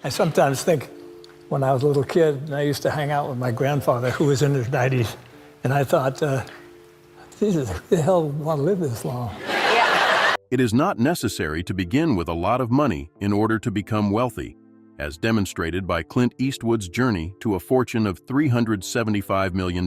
I sometimes think when I was a little kid, and I used to hang out with my grandfather, who was in his 90s, and I thought, Jesus, who the hell would want to live this long? It is not necessary to begin with a lot of money in order to become wealthy, as demonstrated by Clint Eastwood's journey to a fortune of $375 million.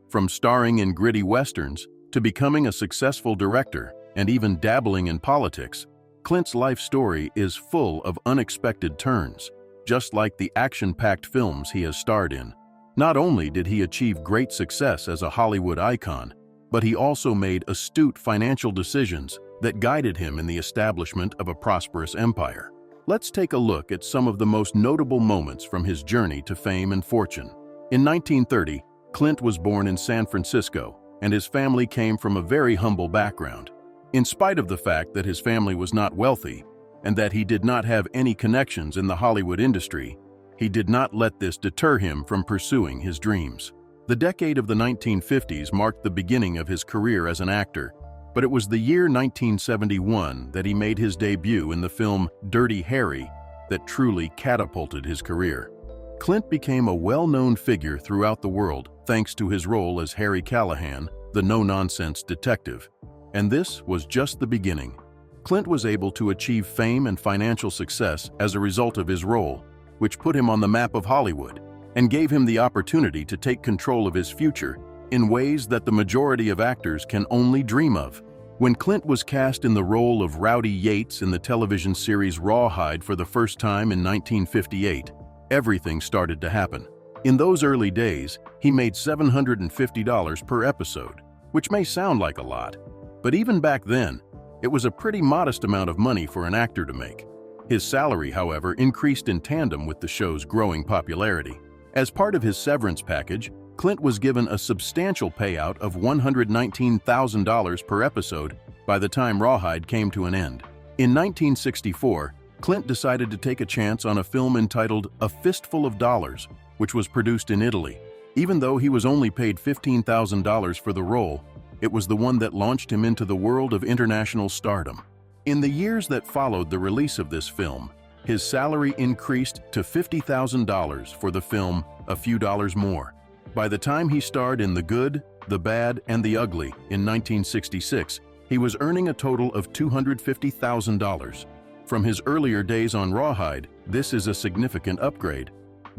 From starring in gritty westerns to becoming a successful director and even dabbling in politics, Clint's life story is full of unexpected turns, just like the action-packed films he has starred in. Not only did he achieve great success as a Hollywood icon, but he also made astute financial decisions that guided him in the establishment of a prosperous empire. Let's take a look at some of the most notable moments from his journey to fame and fortune. In 1930, Clint was born in San Francisco, and his family came from a very humble background. In spite of the fact that his family was not wealthy and that he did not have any connections in the Hollywood industry, he did not let this deter him from pursuing his dreams. The decade of the 1950s marked the beginning of his career as an actor, but it was the year 1971 that he made his debut in the film Dirty Harry that truly catapulted his career. Clint became a well-known figure throughout the world thanks to his role as Harry Callahan, the no-nonsense detective. And this was just the beginning. Clint was able to achieve fame and financial success as a result of his role, which put him on the map of Hollywood and gave him the opportunity to take control of his future in ways that the majority of actors can only dream of. When Clint was cast in the role of Rowdy Yates in the television series Rawhide for the first time in 1958, everything started to happen. In those early days, he made $750 per episode, which may sound like a lot, but even back then, it was a pretty modest amount of money for an actor to make. His salary, however, increased in tandem with the show's growing popularity. As part of his severance package, Clint was given a substantial payout of $119,000 per episode by the time Rawhide came to an end. In 1964, Clint decided to take a chance on a film entitled A Fistful of Dollars, which was produced in Italy. Even though he was only paid $15,000 for the role, it was the one that launched him into the world of international stardom. In the years that followed the release of this film, his salary increased to $50,000 for the film A Few Dollars More. By the time he starred in The Good, The Bad, and The Ugly in 1966, he was earning a total of $250,000. From his earlier days on Rawhide, this is a significant upgrade.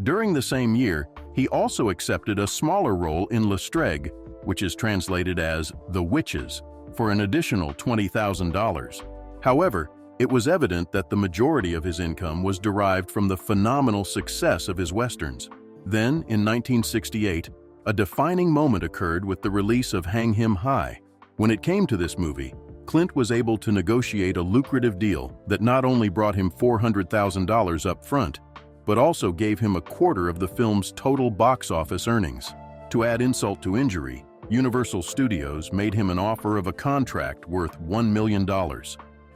During the same year, he also accepted a smaller role in Lestrade, which is translated as The Witches, for an additional $20,000. However, it was evident that the majority of his income was derived from the phenomenal success of his westerns. Then, in 1968, a defining moment occurred with the release of Hang 'Em High. When it came to this movie, Clint was able to negotiate a lucrative deal that not only brought him $400,000 up front, but also gave him a quarter of the film's total box office earnings. To add insult to injury, Universal Studios made him an offer of a contract worth $1 million.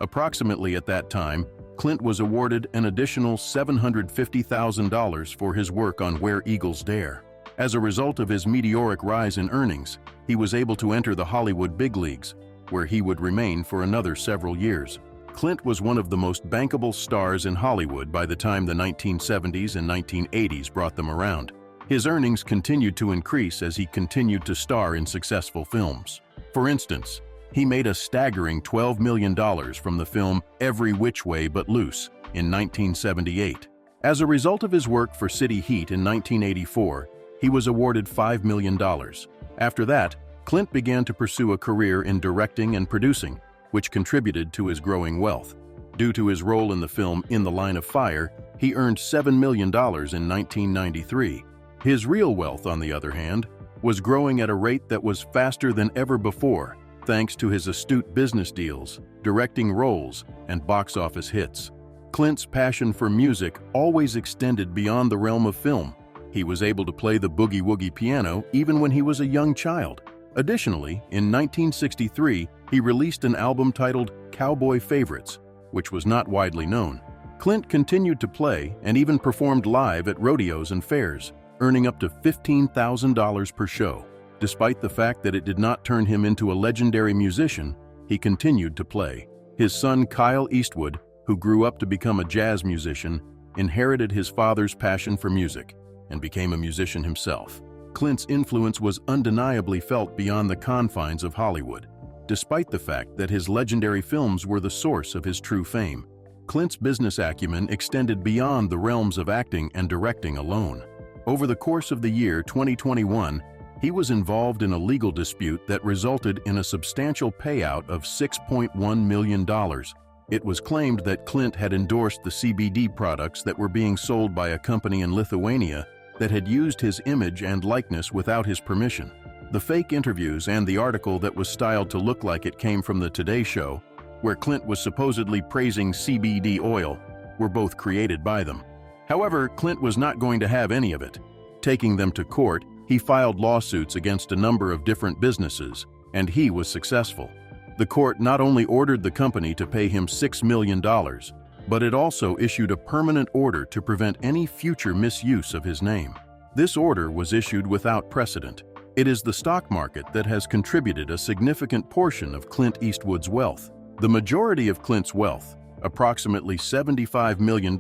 Approximately at that time, Clint was awarded an additional $750,000 for his work on Where Eagles Dare. As a result of his meteoric rise in earnings, he was able to enter the Hollywood big leagues, where he would remain for another several years. Clint was one of the most bankable stars in Hollywood by the time the 1970s and 1980s brought them around. His earnings continued to increase as he continued to star in successful films. For instance, he made a staggering $12 million from the film Every Which Way But Loose in 1978. As a result of his work for City Heat in 1984, he was awarded $5 million. After that, Clint began to pursue a career in directing and producing, which contributed to his growing wealth. Due to his role in the film In the Line of Fire, he earned $7 million in 1993. His real wealth, on the other hand, was growing at a rate that was faster than ever before, thanks to his astute business deals, directing roles, and box office hits. Clint's passion for music always extended beyond the realm of film. He was able to play the boogie-woogie piano even when he was a young child. Additionally, in 1963, he released an album titled Cowboy Favorites, which was not widely known. Clint continued to play and even performed live at rodeos and fairs, earning up to $15,000 per show. Despite the fact that it did not turn him into a legendary musician, he continued to play. His son Kyle Eastwood, who grew up to become a jazz musician, inherited his father's passion for music and became a musician himself. Clint's influence was undeniably felt beyond the confines of Hollywood, despite the fact that his legendary films were the source of his true fame. Clint's business acumen extended beyond the realms of acting and directing alone. Over the course of the year 2021, he was involved in a legal dispute that resulted in a substantial payout of $6.1 million. It was claimed that Clint had endorsed the CBD products that were being sold by a company in Lithuania that had used his image and likeness without his permission. The fake interviews and the article that was styled to look like it came from the Today Show, where Clint was supposedly praising CBD oil, were both created by them. However, Clint was not going to have any of it. Taking them to court, he filed lawsuits against a number of different businesses, and he was successful. The court not only ordered the company to pay him $6 million, but it also issued a permanent order to prevent any future misuse of his name. This order was issued without precedent. It is the stock market that has contributed a significant portion of Clint Eastwood's wealth. The majority of Clint's wealth, approximately $75 million,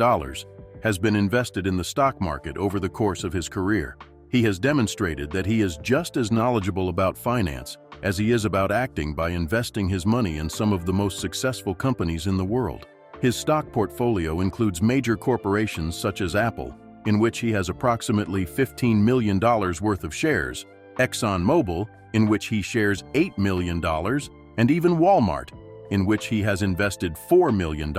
has been invested in the stock market over the course of his career. He has demonstrated that he is just as knowledgeable about finance as he is about acting by investing his money in some of the most successful companies in the world. His stock portfolio includes major corporations such as Apple, in which he has approximately $15 million worth of shares, ExxonMobil, in which he shares $8 million, and even Walmart, in which he has invested $4 million.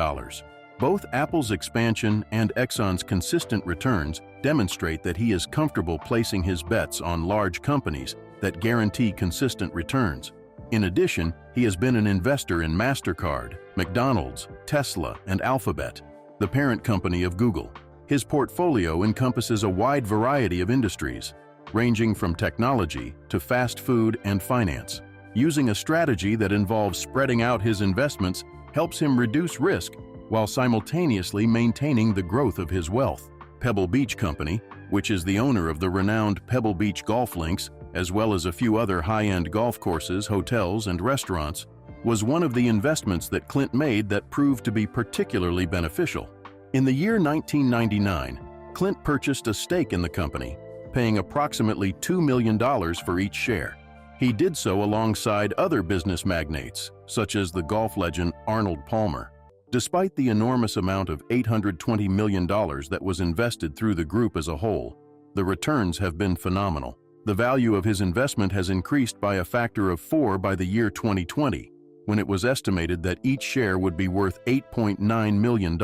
Both Apple's expansion and Exxon's consistent returns demonstrate that he is comfortable placing his bets on large companies that guarantee consistent returns. In addition, he has been an investor in MasterCard, McDonald's, Tesla, and Alphabet, the parent company of Google. His portfolio encompasses a wide variety of industries, ranging from technology to fast food and finance. Using a strategy that involves spreading out his investments helps him reduce risk while simultaneously maintaining the growth of his wealth. Pebble Beach Company, which is the owner of the renowned Pebble Beach golf links, as well as a few other high-end golf courses, hotels, and restaurants, was one of the investments that Clint made that proved to be particularly beneficial. In the year 1999, Clint purchased a stake in the company, paying approximately $2 million for each share. He did so alongside other business magnates, such as the golf legend Arnold Palmer. Despite the enormous amount of $820 million that was invested through the group as a whole, the returns have been phenomenal. The value of his investment has increased by a factor of 4 by the year 2020, when it was estimated that each share would be worth $8.9 million.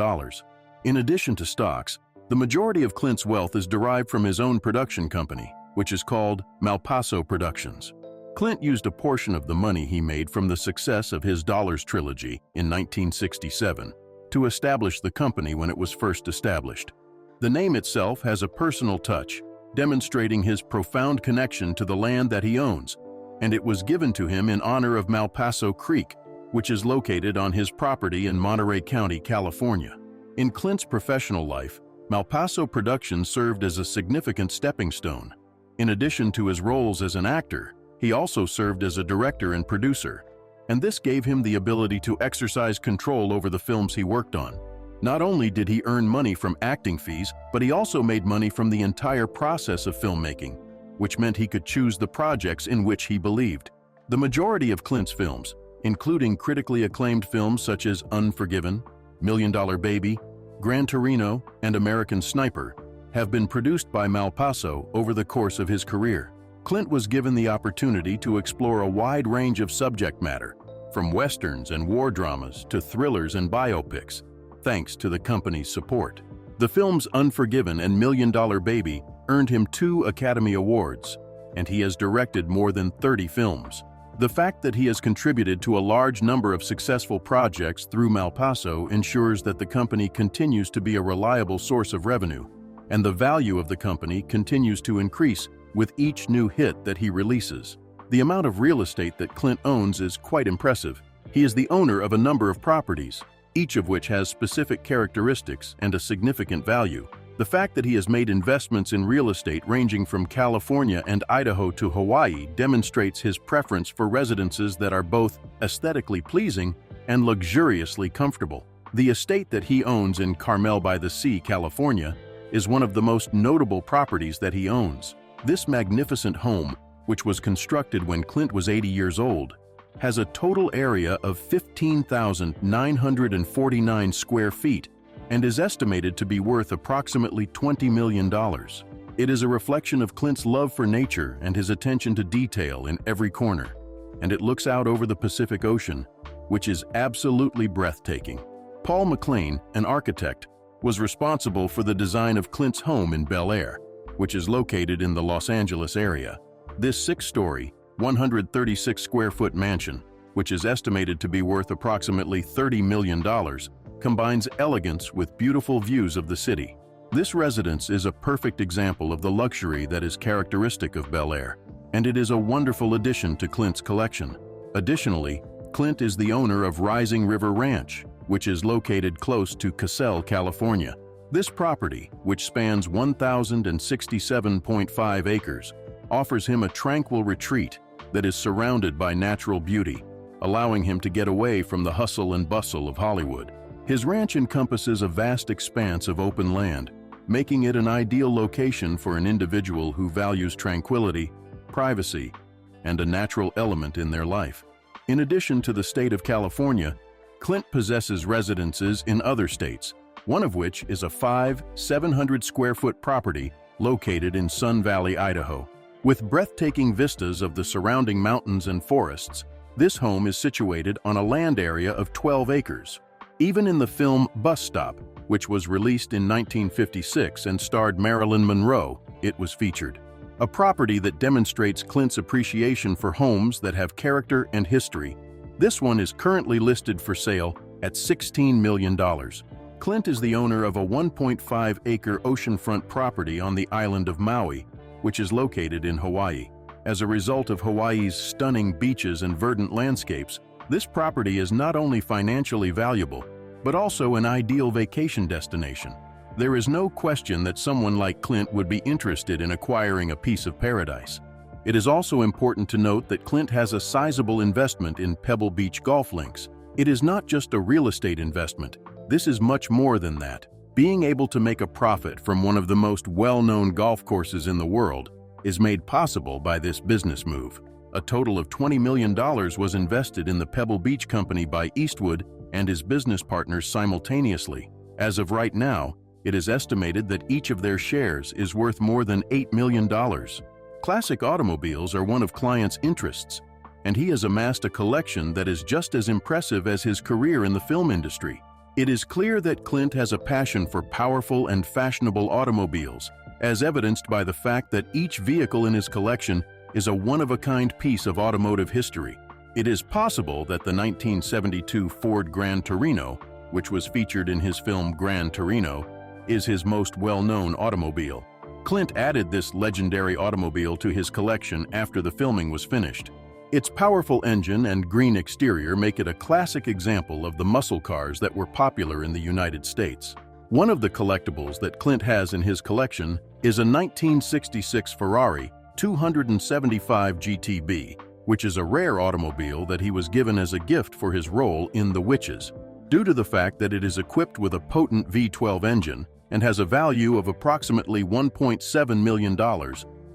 In addition to stocks, the majority of Clint's wealth is derived from his own production company, which is called Malpaso Productions. Clint used a portion of the money he made from the success of his Dollars trilogy in 1967 to establish the company when it was first established. The name itself has a personal touch, demonstrating his profound connection to the land that he owns, and it was given to him in honor of Malpaso Creek, which is located on his property in Monterey County, California. In Clint's professional life, Malpaso Productions served as a significant stepping stone. In addition to his roles as an actor, he also served as a director and producer, and this gave him the ability to exercise control over the films he worked on. Not only did he earn money from acting fees, but he also made money from the entire process of filmmaking, which meant he could choose the projects in which he believed. The majority of Clint's films, including critically acclaimed films such as Unforgiven, $1 Million Baby, Gran Torino, and American Sniper, have been produced by Malpaso over the course of his career. Clint was given the opportunity to explore a wide range of subject matter, from westerns and war dramas to thrillers and biopics, thanks to the company's support. The films Unforgiven and $1 Million Baby earned him 2 Academy Awards, and he has directed more than 30 films. The fact that he has contributed to a large number of successful projects through Malpaso ensures that the company continues to be a reliable source of revenue, and the value of the company continues to increase with each new hit that he releases. The amount of real estate that Clint owns is quite impressive. He is the owner of a number of properties, each of which has specific characteristics and a significant value. The fact that he has made investments in real estate ranging from California and Idaho to Hawaii demonstrates his preference for residences that are both aesthetically pleasing and luxuriously comfortable. The estate that he owns in Carmel by the Sea, California, is one of the most notable properties that he owns. This magnificent home, which was constructed when Clint was 80 years old, has a total area of 15,949 square feet and is estimated to be worth approximately $20 million. It is a reflection of Clint's love for nature and his attention to detail in every corner, and it looks out over the Pacific Ocean, which is absolutely breathtaking. Paul McLean, an architect, was responsible for the design of Clint's home in Bel Air, which is located in the Los Angeles area. This 6-story, 136-square-foot mansion, which is estimated to be worth approximately $30 million, combines elegance with beautiful views of the city. This residence is a perfect example of the luxury that is characteristic of Bel Air, and it is a wonderful addition to Clint's collection. Additionally, Clint is the owner of Rising River Ranch, which is located close to Casell, California. This property, which spans 1,067.5 acres, offers him a tranquil retreat that is surrounded by natural beauty, allowing him to get away from the hustle and bustle of Hollywood. His ranch encompasses a vast expanse of open land, making it an ideal location for an individual who values tranquility, privacy, and a natural element in their life. In addition to the state of California, Clint possesses residences in other states, one of which is a 700-square-foot property located in Sun Valley, Idaho. With breathtaking vistas of the surrounding mountains and forests, this home is situated on a land area of 12 acres. Even in the film Bus Stop, which was released in 1956 and starred Marilyn Monroe, it was featured. A property that demonstrates Clint's appreciation for homes that have character and history. This one is currently listed for sale at $16 million. Clint is the owner of a 1.5-acre oceanfront property on the island of Maui, which is located in Hawaii. As a result of Hawaii's stunning beaches and verdant landscapes, this property is not only financially valuable, but also an ideal vacation destination. There is no question that someone like Clint would be interested in acquiring a piece of paradise. It is also important to note that Clint has a sizable investment in Pebble Beach golf links. It is not just a real estate investment. This is much more than that. Being able to make a profit from one of the most well-known golf courses in the world is made possible by this business move. A total of $20 million was invested in the Pebble Beach Company by Eastwood and his business partners simultaneously. As of right now, it is estimated that each of their shares is worth more than $8 million. Classic automobiles are one of Clint's interests, and he has amassed a collection that is just as impressive as his career in the film industry. It is clear that Clint has a passion for powerful and fashionable automobiles, as evidenced by the fact that each vehicle in his collection is a one-of-a-kind piece of automotive history. It is possible that the 1972 Ford Gran Torino, which was featured in his film Gran Torino, is his most well-known automobile. Clint added this legendary automobile to his collection after the filming was finished. Its powerful engine and green exterior make it a classic example of the muscle cars that were popular in the United States. One of the collectibles that Clint has in his collection is a 1966 Ferrari 275 GTB, which is a rare automobile that he was given as a gift for his role in The Witches. Due to the fact that it is equipped with a potent V12 engine and has a value of approximately $1.7 million,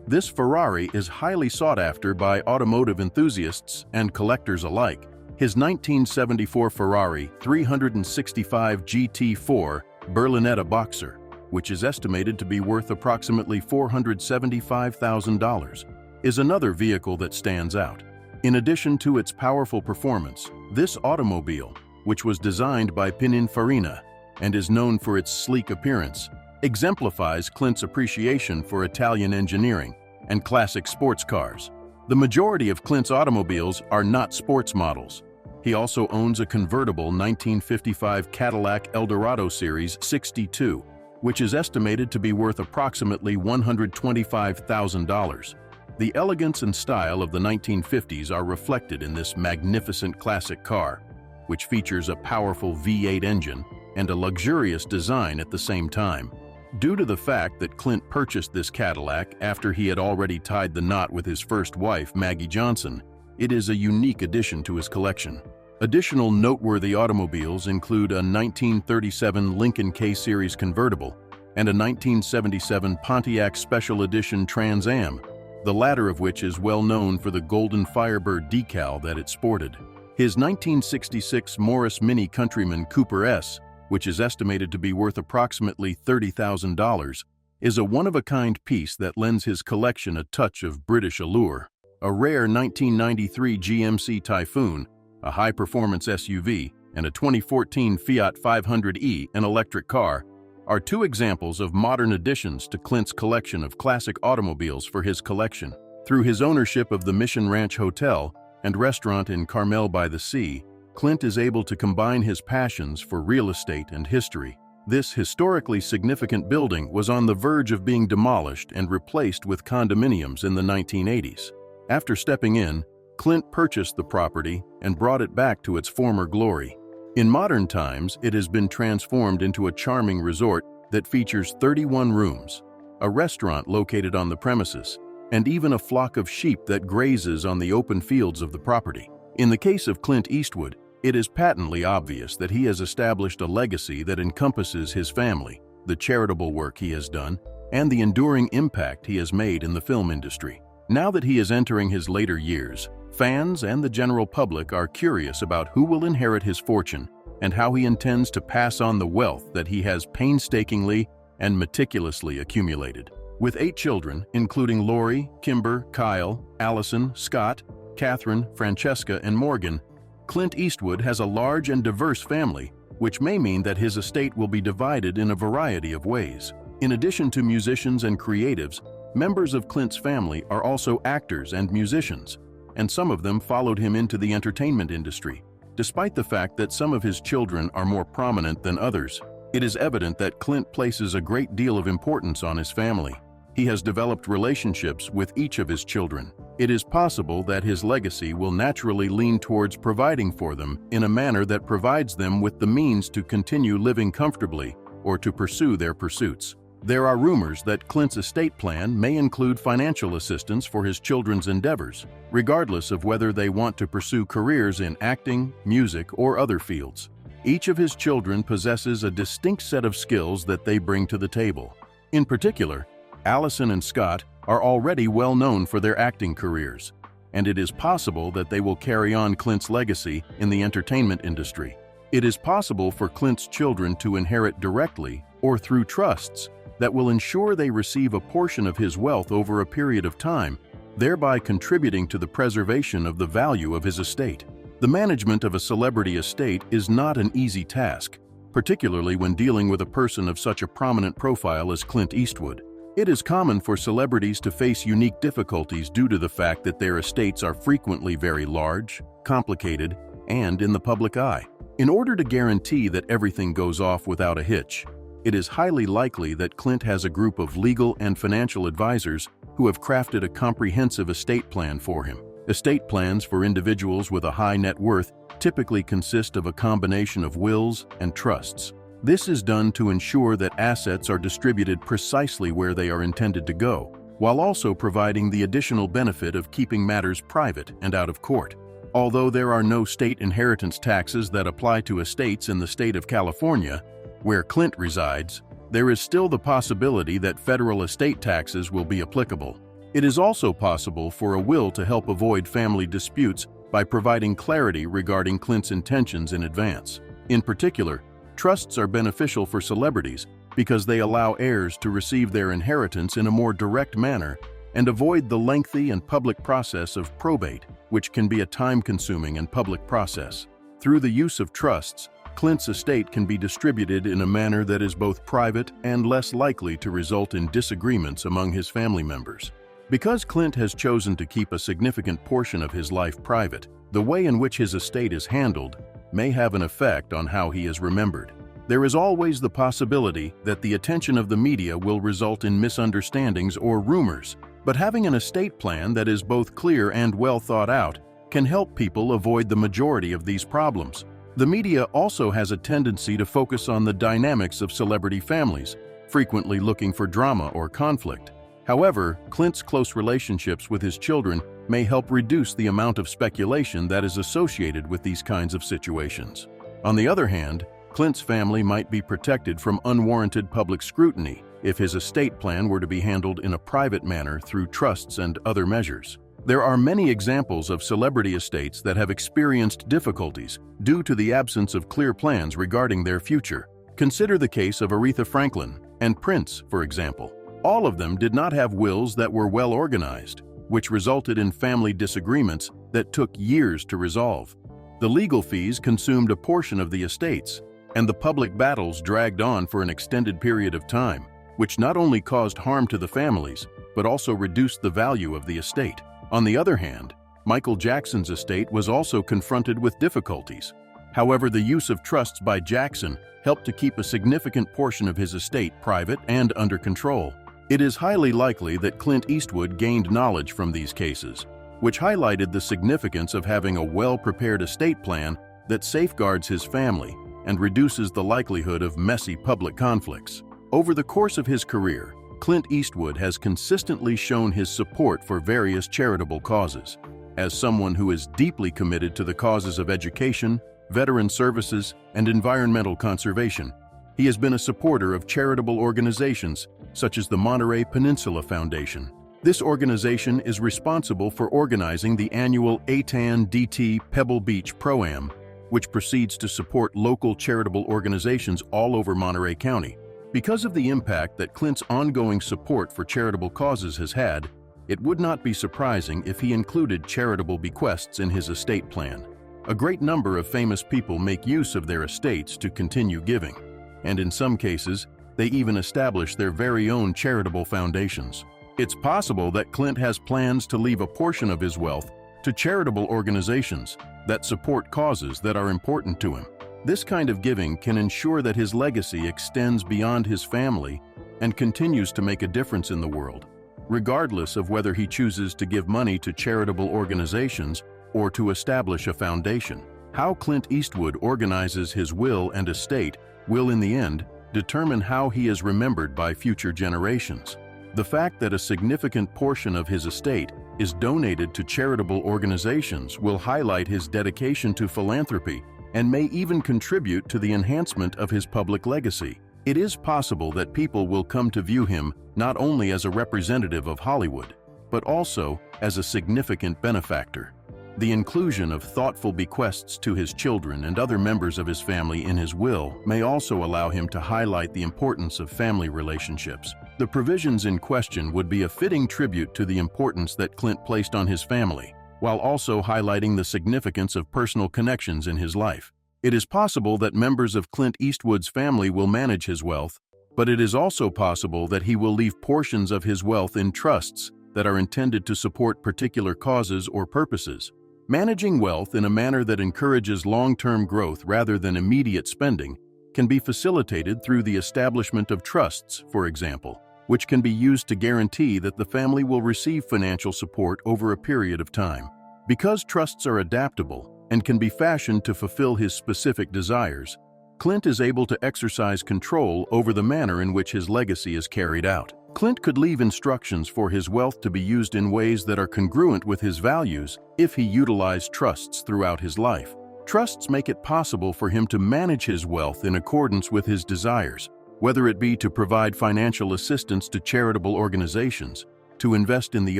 this Ferrari is highly sought after by automotive enthusiasts and collectors alike. His 1974 Ferrari 365 GT4 Berlinetta Boxer, which is estimated to be worth approximately $475,000, is another vehicle that stands out. In addition to its powerful performance, this automobile, which was designed by Pininfarina and is known for its sleek appearance, exemplifies Clint's appreciation for Italian engineering and classic sports cars. The majority of Clint's automobiles are not sports models. He also owns a convertible 1955 Cadillac Eldorado Series 62, which is estimated to be worth approximately $125,000. The elegance and style of the 1950s are reflected in this magnificent classic car, which features a powerful V8 engine and a luxurious design at the same time. Due to the fact that Clint purchased this Cadillac after he had already tied the knot with his first wife, Maggie Johnson, it is a unique addition to his collection. Additional noteworthy automobiles include a 1937 Lincoln K-Series convertible and a 1977 Pontiac Special Edition Trans Am, the latter of which is well known for the golden Firebird decal that it sported. His 1966 Morris Mini Countryman Cooper S, which is estimated to be worth approximately $30,000, is a one-of-a-kind piece that lends his collection a touch of British allure. A rare 1993 GMC Typhoon, a high-performance SUV, and a 2014 Fiat 500e, an electric car, are two examples of modern additions to Clint's collection of classic automobiles for his collection. Through his ownership of the Mission Ranch Hotel and restaurant in Carmel by the Sea, Clint is able to combine his passions for real estate and history. This historically significant building was on the verge of being demolished and replaced with condominiums in the 1980s. After stepping in, Clint purchased the property and brought it back to its former glory. In modern times, it has been transformed into a charming resort that features 31 rooms, a restaurant located on the premises, and even a flock of sheep that grazes on the open fields of the property. In the case of Clint Eastwood, it is patently obvious that he has established a legacy that encompasses his family, the charitable work he has done, and the enduring impact he has made in the film industry. Now that he is entering his later years, fans and the general public are curious about who will inherit his fortune and how he intends to pass on the wealth that he has painstakingly and meticulously accumulated. With 8 children, including Lori, Kimber, Kyle, Allison, Scott, Catherine, Francesca, and Morgan, Clint Eastwood has a large and diverse family, which may mean that his estate will be divided in a variety of ways. In addition to musicians and creatives, members of Clint's family are also actors and musicians, and some of them followed him into the entertainment industry. Despite the fact that some of his children are more prominent than others, it is evident that Clint places a great deal of importance on his family. He has developed relationships with each of his children. It is possible that his legacy will naturally lean towards providing for them in a manner that provides them with the means to continue living comfortably or to pursue their pursuits. There are rumors that Clint's estate plan may include financial assistance for his children's endeavors, regardless of whether they want to pursue careers in acting, music, or other fields. Each of his children possesses a distinct set of skills that they bring to the table. In particular, Allison and Scott are already well known for their acting careers, and it is possible that they will carry on Clint's legacy in the entertainment industry. It is possible for Clint's children to inherit directly or through trusts that will ensure they receive a portion of his wealth over a period of time, thereby contributing to the preservation of the value of his estate. The management of a celebrity estate is not an easy task, particularly when dealing with a person of such a prominent profile as Clint Eastwood. It is common for celebrities to face unique difficulties due to the fact that their estates are frequently very large, complicated, and in the public eye. In order to guarantee that everything goes off without a hitch, it is highly likely that Clint has a group of legal and financial advisors who have crafted a comprehensive estate plan for him. Estate plans for individuals with a high net worth typically consist of a combination of wills and trusts. This is done to ensure that assets are distributed precisely where they are intended to go, while also providing the additional benefit of keeping matters private and out of court. Although there are no state inheritance taxes that apply to estates in the state of California, where Clint resides, there is still the possibility that federal estate taxes will be applicable. It is also possible for a will to help avoid family disputes by providing clarity regarding Clint's intentions in advance. In particular, trusts are beneficial for celebrities because they allow heirs to receive their inheritance in a more direct manner and avoid the lengthy and public process of probate, which can be a time-consuming and public process. Through the use of trusts, Clint's estate can be distributed in a manner that is both private and less likely to result in disagreements among his family members. Because Clint has chosen to keep a significant portion of his life private, the way in which his estate is handled may have an effect on how he is remembered. There is always the possibility that the attention of the media will result in misunderstandings or rumors, but having an estate plan that is both clear and well thought out can help people avoid the majority of these problems. The media also has a tendency to focus on the dynamics of celebrity families, frequently looking for drama or conflict. However, Clint's close relationships with his children may help reduce the amount of speculation that is associated with these kinds of situations. On the other hand, Clint's family might be protected from unwarranted public scrutiny if his estate plan were to be handled in a private manner through trusts and other measures. There are many examples of celebrity estates that have experienced difficulties due to the absence of clear plans regarding their future. Consider the case of Aretha Franklin and Prince, for example. All of them did not have wills that were well organized, which resulted in family disagreements that took years to resolve. The legal fees consumed a portion of the estates, and the public battles dragged on for an extended period of time, which not only caused harm to the families, but also reduced the value of the estate. On the other hand, Michael Jackson's estate was also confronted with difficulties. However, the use of trusts by Jackson helped to keep a significant portion of his estate private and under control. It is highly likely that Clint Eastwood gained knowledge from these cases, which highlighted the significance of having a well-prepared estate plan that safeguards his family and reduces the likelihood of messy public conflicts. Over the course of his career, Clint Eastwood has consistently shown his support for various charitable causes. As someone who is deeply committed to the causes of education, veteran services, and environmental conservation, he has been a supporter of charitable organizations such as the Monterey Peninsula Foundation. This organization is responsible for organizing the annual ATAN-DT Pebble Beach Pro-Am, which proceeds to support local charitable organizations all over Monterey County. Because of the impact that Clint's ongoing support for charitable causes has had, it would not be surprising if he included charitable bequests in his estate plan. A great number of famous people make use of their estates to continue giving, and in some cases, they even establish their very own charitable foundations. It's possible that Clint has plans to leave a portion of his wealth to charitable organizations that support causes that are important to him. This kind of giving can ensure that his legacy extends beyond his family and continues to make a difference in the world, regardless of whether he chooses to give money to charitable organizations or to establish a foundation. How Clint Eastwood organizes his will and estate will, in the end, determine how he is remembered by future generations. The fact that a significant portion of his estate is donated to charitable organizations will highlight his dedication to philanthropy and may even contribute to the enhancement of his public legacy. It is possible that people will come to view him not only as a representative of Hollywood, but also as a significant benefactor. The inclusion of thoughtful bequests to his children and other members of his family in his will may also allow him to highlight the importance of family relationships. The provisions in question would be a fitting tribute to the importance that Clint placed on his family, while also highlighting the significance of personal connections in his life. It is possible that members of Clint Eastwood's family will manage his wealth, but it is also possible that he will leave portions of his wealth in trusts that are intended to support particular causes or purposes. Managing wealth in a manner that encourages long-term growth rather than immediate spending can be facilitated through the establishment of trusts, for example, which can be used to guarantee that the family will receive financial support over a period of time. Because trusts are adaptable and can be fashioned to fulfill his specific desires, Clint is able to exercise control over the manner in which his legacy is carried out. Clint could leave instructions for his wealth to be used in ways that are congruent with his values if he utilized trusts throughout his life. Trusts make it possible for him to manage his wealth in accordance with his desires, whether it be to provide financial assistance to charitable organizations, to invest in the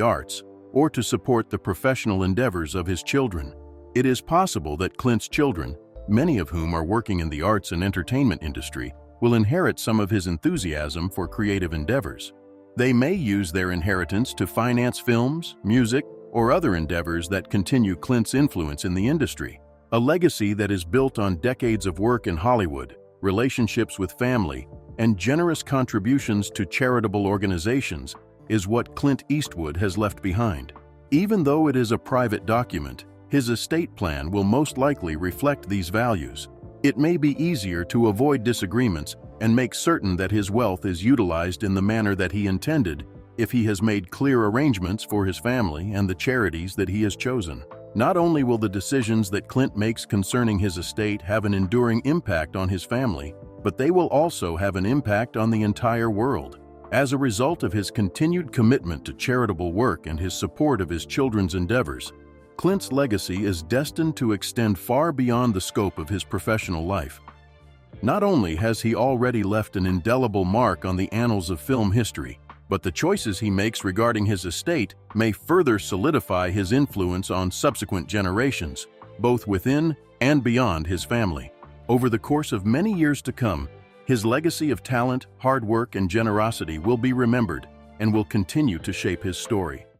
arts, or to support the professional endeavors of his children. It is possible that Clint's children, many of whom are working in the arts and entertainment industry, will inherit some of his enthusiasm for creative endeavors. They may use their inheritance to finance films, music, or other endeavors that continue Clint's influence in the industry. A legacy that is built on decades of work in Hollywood, relationships with family, and generous contributions to charitable organizations is what Clint Eastwood has left behind. Even though it is a private document, his estate plan will most likely reflect these values. It may be easier to avoid disagreements and make certain that his wealth is utilized in the manner that he intended if he has made clear arrangements for his family and the charities that he has chosen. Not only will the decisions that Clint makes concerning his estate have an enduring impact on his family, but they will also have an impact on the entire world. As a result of his continued commitment to charitable work and his support of his children's endeavors, Clint's legacy is destined to extend far beyond the scope of his professional life. Not only has he already left an indelible mark on the annals of film history, but the choices he makes regarding his estate may further solidify his influence on subsequent generations, both within and beyond his family. Over the course of many years to come, his legacy of talent, hard work, and generosity will be remembered and will continue to shape his story.